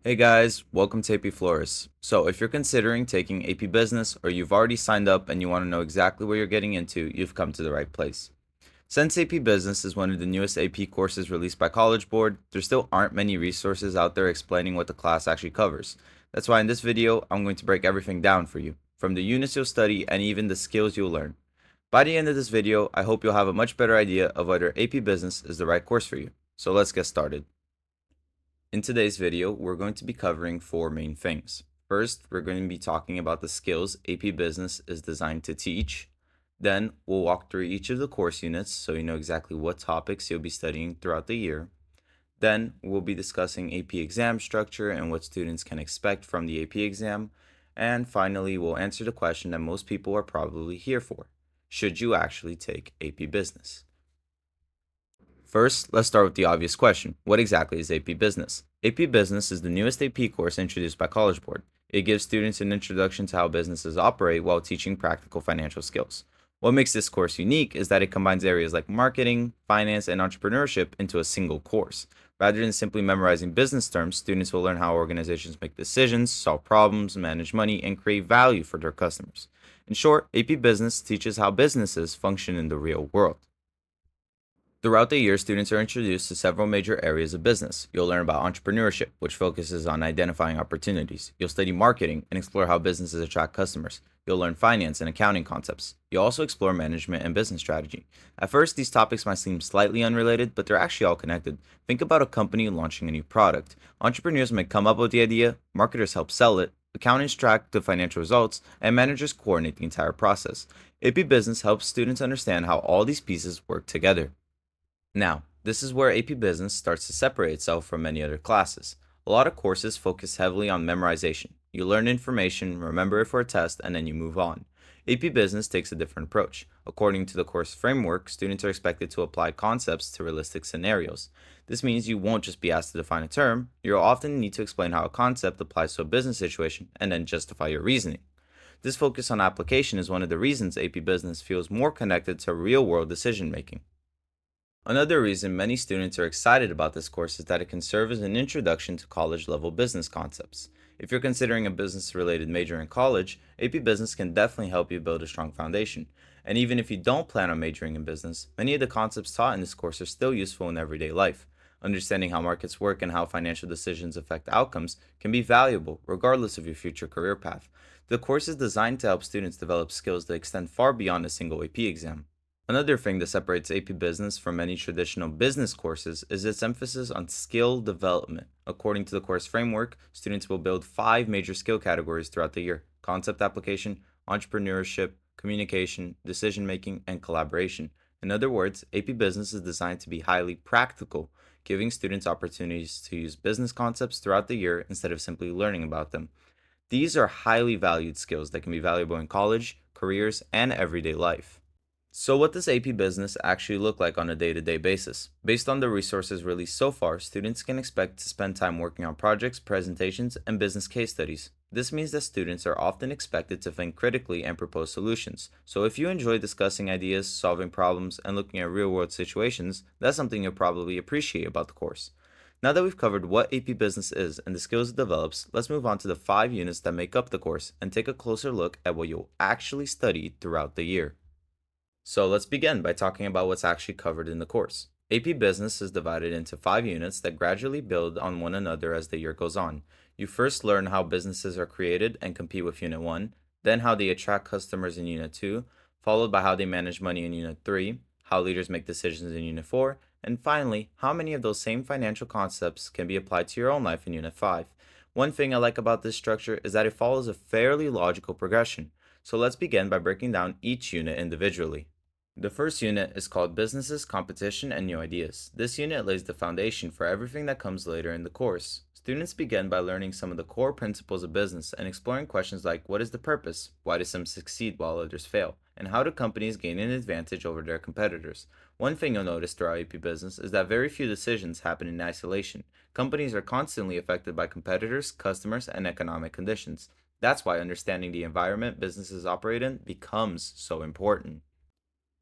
Hey guys, welcome to AP Flores. So, if you're considering taking AP Business or you've already signed up and you want to know exactly what you're getting into, you've come to the right place. Since AP Business is one of the newest AP courses released by College Board, there still aren't many resources out there explaining what the class actually covers. That's why in this video, I'm going to break everything down for you, from the units you'll study and even the skills you'll learn. By the end of this video, I hope you'll have a much better idea of whether AP Business is the right course for you. So let's get started. In today's video, we're going to be covering four main things. First, we're going to be talking about the skills AP Business is designed to teach. Then, we'll walk through each of the course units so you know exactly what topics you'll be studying throughout the year. Then, we'll be discussing AP exam structure and what students can expect from the AP exam. And finally, we'll answer the question that most people are probably here for. Should you actually take AP Business? First, let's start with the obvious question. What exactly is AP Business? AP Business is the newest AP course introduced by College Board. It gives students an introduction to how businesses operate while teaching practical financial skills. What makes this course unique is that it combines areas like marketing, finance, and entrepreneurship into a single course. Rather than simply memorizing business terms, students will learn how organizations make decisions, solve problems, manage money, and create value for their customers. In short, AP Business teaches how businesses function in the real world. Throughout the year, students are introduced to several major areas of business. You'll learn about entrepreneurship, which focuses on identifying opportunities. You'll study marketing and explore how businesses attract customers. You'll learn finance and accounting concepts. You'll also explore management and business strategy. At first, these topics might seem slightly unrelated, but they're actually all connected. Think about a company launching a new product. Entrepreneurs may come up with the idea, marketers help sell it, accountants track the financial results, and managers coordinate the entire process. AP Business helps students understand how all these pieces work together. Now, this is where AP Business starts to separate itself from many other classes. A lot of courses focus heavily on memorization. You learn information, remember it for a test, and then you move on. AP Business takes a different approach. According to the course framework, students are expected to apply concepts to realistic scenarios. This means you won't just be asked to define a term, you'll often need to explain how a concept applies to a business situation and then justify your reasoning. This focus on application is one of the reasons AP Business feels more connected to real world decision making. Another reason many students are excited about this course is that it can serve as an introduction to college level business concepts. If you're considering a business related major in college, AP Business can definitely help you build a strong foundation. And even if you don't plan on majoring in business, many of the concepts taught in this course are still useful in everyday life. Understanding how markets work and how financial decisions affect outcomes can be valuable regardless of your future career path. The course is designed to help students develop skills that extend far beyond a single AP exam. Another thing that separates AP Business from many traditional business courses is its emphasis on skill development. According to the course framework, students will build five major skill categories throughout the year: concept application, entrepreneurship, communication, decision making, and collaboration. In other words, AP Business is designed to be highly practical, giving students opportunities to use business concepts throughout the year instead of simply learning about them. These are highly valued skills that can be valuable in college, careers, and everyday life. So, what does AP Business actually look like on a day to day basis? Based on the resources released so far, students can expect to spend time working on projects, presentations, and business case studies. This means that students are often expected to think critically and propose solutions. So, if you enjoy discussing ideas, solving problems, and looking at real world situations, that's something you'll probably appreciate about the course. Now that we've covered what AP Business is and the skills it develops, let's move on to the five units that make up the course and take a closer look at what you'll actually study throughout the year. So let's begin by talking about what's actually covered in the course. AP Business is divided into five units that gradually build on one another as the year goes on. You first learn how businesses are created and compete with Unit 1, then how they attract customers in Unit 2, followed by how they manage money in Unit 3, how leaders make decisions in Unit 4, and finally, how many of those same financial concepts can be applied to your own life in Unit 5. One thing I like about this structure is that it follows a fairly logical progression. So let's begin by breaking down each unit individually. The first unit is called Businesses, Competition, and New Ideas. This unit lays the foundation for everything that comes later in the course. Students begin by learning some of the core principles of business and exploring questions like what is the purpose, why do some succeed while others fail, and how do companies gain an advantage over their competitors. One thing you'll notice throughout AP Business is that very few decisions happen in isolation. Companies are constantly affected by competitors, customers, and economic conditions. That's why understanding the environment businesses operate in becomes so important.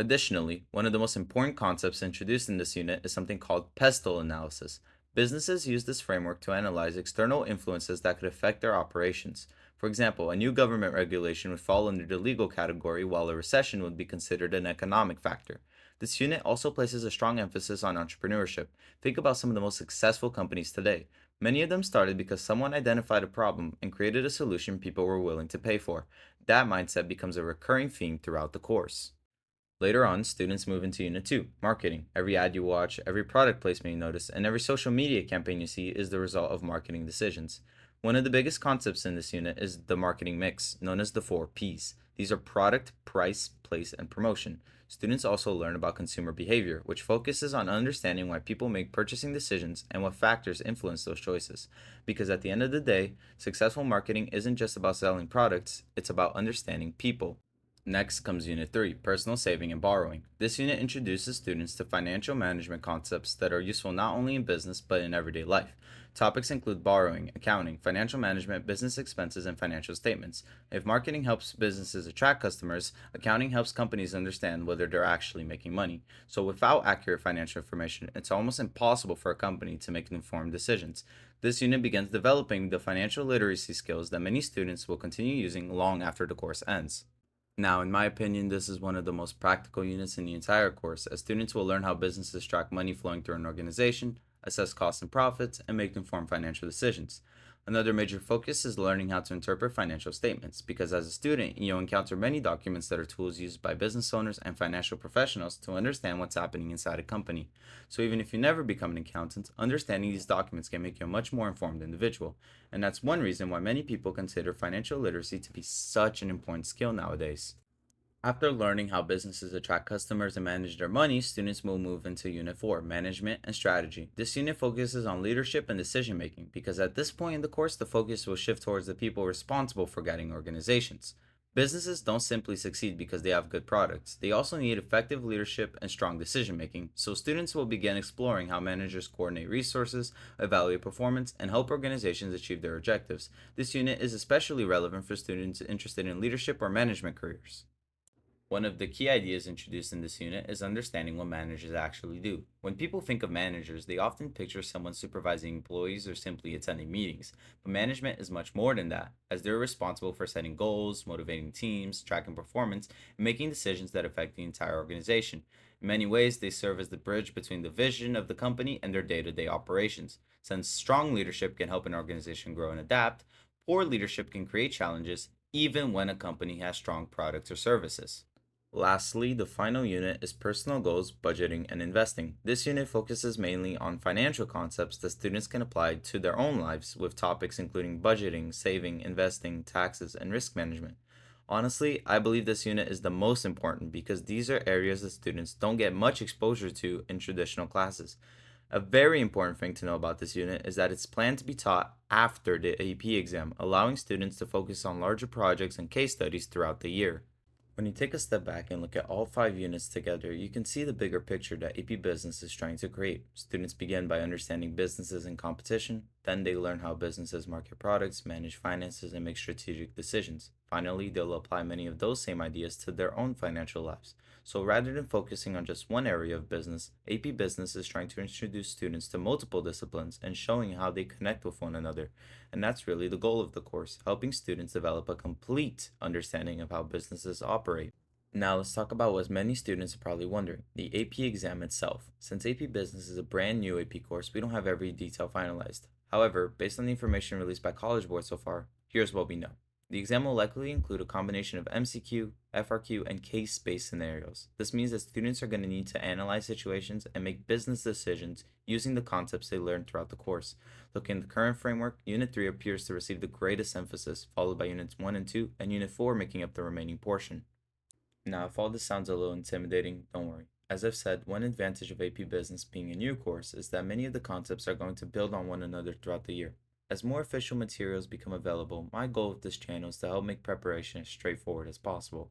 Additionally, one of the most important concepts introduced in this unit is something called pestle analysis. Businesses use this framework to analyze external influences that could affect their operations. For example, a new government regulation would fall under the legal category, while a recession would be considered an economic factor. This unit also places a strong emphasis on entrepreneurship. Think about some of the most successful companies today. Many of them started because someone identified a problem and created a solution people were willing to pay for. That mindset becomes a recurring theme throughout the course. Later on, students move into Unit 2, marketing. Every ad you watch, every product placement you notice, and every social media campaign you see is the result of marketing decisions. One of the biggest concepts in this unit is the marketing mix, known as the 4 Ps. These are product, price, place, and promotion. Students also learn about consumer behavior, which focuses on understanding why people make purchasing decisions and what factors influence those choices. Because at the end of the day, successful marketing isn't just about selling products, it's about understanding people. Next comes Unit 3, Personal Saving and Borrowing. This unit introduces students to financial management concepts that are useful not only in business but in everyday life. Topics include borrowing, accounting, financial management, business expenses, and financial statements. If marketing helps businesses attract customers, accounting helps companies understand whether they're actually making money. So, without accurate financial information, it's almost impossible for a company to make informed decisions. This unit begins developing the financial literacy skills that many students will continue using long after the course ends. Now, in my opinion, this is one of the most practical units in the entire course, as students will learn how businesses track money flowing through an organization, assess costs and profits, and make informed financial decisions. Another major focus is learning how to interpret financial statements, because as a student, you'll encounter many documents that are tools used by business owners and financial professionals to understand what's happening inside a company. So, even if you never become an accountant, understanding these documents can make you a much more informed individual. And that's one reason why many people consider financial literacy to be such an important skill nowadays. After learning how businesses attract customers and manage their money, students will move into Unit 4, Management and Strategy. This unit focuses on leadership and decision making because at this point in the course, the focus will shift towards the people responsible for guiding organizations. Businesses don't simply succeed because they have good products. They also need effective leadership and strong decision making. So, students will begin exploring how managers coordinate resources, evaluate performance, and help organizations achieve their objectives. This unit is especially relevant for students interested in leadership or management careers. One of the key ideas introduced in this unit is understanding what managers actually do. When people think of managers, they often picture someone supervising employees or simply attending meetings. But management is much more than that, as they're responsible for setting goals, motivating teams, tracking performance, and making decisions that affect the entire organization. In many ways, they serve as the bridge between the vision of the company and their day to day operations. Since strong leadership can help an organization grow and adapt, poor leadership can create challenges even when a company has strong products or services. Lastly, the final unit is personal goals, budgeting, and investing. This unit focuses mainly on financial concepts that students can apply to their own lives, with topics including budgeting, saving, investing, taxes, and risk management. Honestly, I believe this unit is the most important because these are areas that students don't get much exposure to in traditional classes. A very important thing to know about this unit is that it's planned to be taught after the AP exam, allowing students to focus on larger projects and case studies throughout the year. When you take a step back and look at all 5 units together, you can see the bigger picture that AP Business is trying to create. Students begin by understanding businesses and competition, then they learn how businesses market products, manage finances, and make strategic decisions. Finally, they'll apply many of those same ideas to their own financial lives. So rather than focusing on just one area of business, AP Business is trying to introduce students to multiple disciplines and showing how they connect with one another. And that's really the goal of the course, helping students develop a complete understanding of how businesses operate. Now let's talk about what many students are probably wondering, the AP exam itself. Since AP Business is a brand new AP course, we don't have every detail finalized. However, based on the information released by College Board so far, here's what we know. The exam will likely include a combination of MCQ, FRQ, and case-based scenarios. This means that students are going to need to analyze situations and make business decisions using the concepts they learned throughout the course. Looking at the current framework, Unit 3 appears to receive the greatest emphasis, followed by Units 1 and 2, and Unit 4 making up the remaining portion. Now, if all this sounds a little intimidating, don't worry. As I've said, one advantage of AP Business being a new course is that many of the concepts are going to build on one another throughout the year. As more official materials become available, my goal with this channel is to help make preparation as straightforward as possible.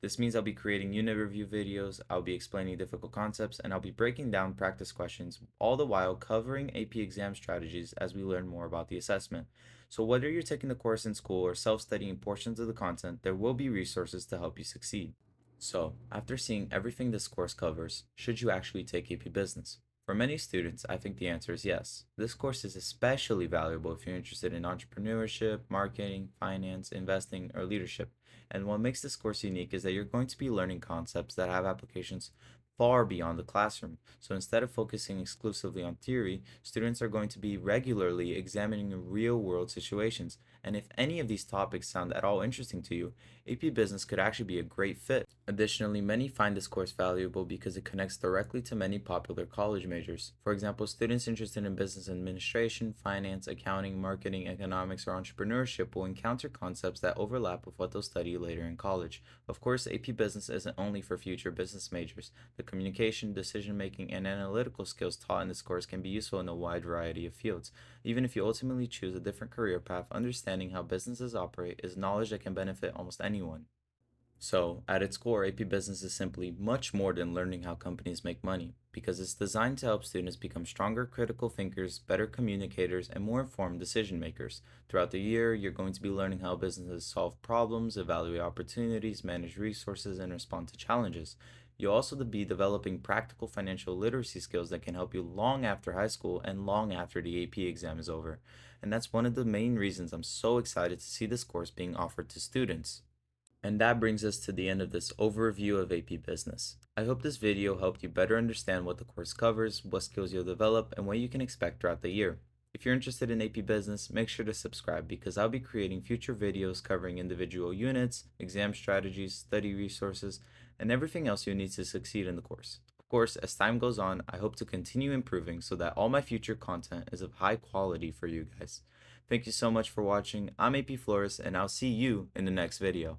This means I'll be creating unit review videos, I'll be explaining difficult concepts, and I'll be breaking down practice questions, all the while covering AP exam strategies as we learn more about the assessment. So, whether you're taking the course in school or self studying portions of the content, there will be resources to help you succeed. So, after seeing everything this course covers, should you actually take AP Business? For many students, I think the answer is yes. This course is especially valuable if you're interested in entrepreneurship, marketing, finance, investing, or leadership. And what makes this course unique is that you're going to be learning concepts that have applications far beyond the classroom. So instead of focusing exclusively on theory, students are going to be regularly examining real world situations. And if any of these topics sound at all interesting to you, AP Business could actually be a great fit. Additionally, many find this course valuable because it connects directly to many popular college majors. For example, students interested in business administration, finance, accounting, marketing, economics, or entrepreneurship will encounter concepts that overlap with what they'll study later in college. Of course, AP Business isn't only for future business majors. The communication, decision making, and analytical skills taught in this course can be useful in a wide variety of fields. Even if you ultimately choose a different career path, understanding how businesses operate is knowledge that can benefit almost anyone. So, at its core, AP Business is simply much more than learning how companies make money, because it's designed to help students become stronger critical thinkers, better communicators, and more informed decision makers. Throughout the year, you're going to be learning how businesses solve problems, evaluate opportunities, manage resources, and respond to challenges. You'll also be developing practical financial literacy skills that can help you long after high school and long after the AP exam is over. And that's one of the main reasons I'm so excited to see this course being offered to students. And that brings us to the end of this overview of AP Business. I hope this video helped you better understand what the course covers, what skills you'll develop, and what you can expect throughout the year. If you're interested in AP Business, make sure to subscribe because I'll be creating future videos covering individual units, exam strategies, study resources, and everything else you need to succeed in the course. Of course, as time goes on, I hope to continue improving so that all my future content is of high quality for you guys. Thank you so much for watching. I'm AP Flores, and I'll see you in the next video.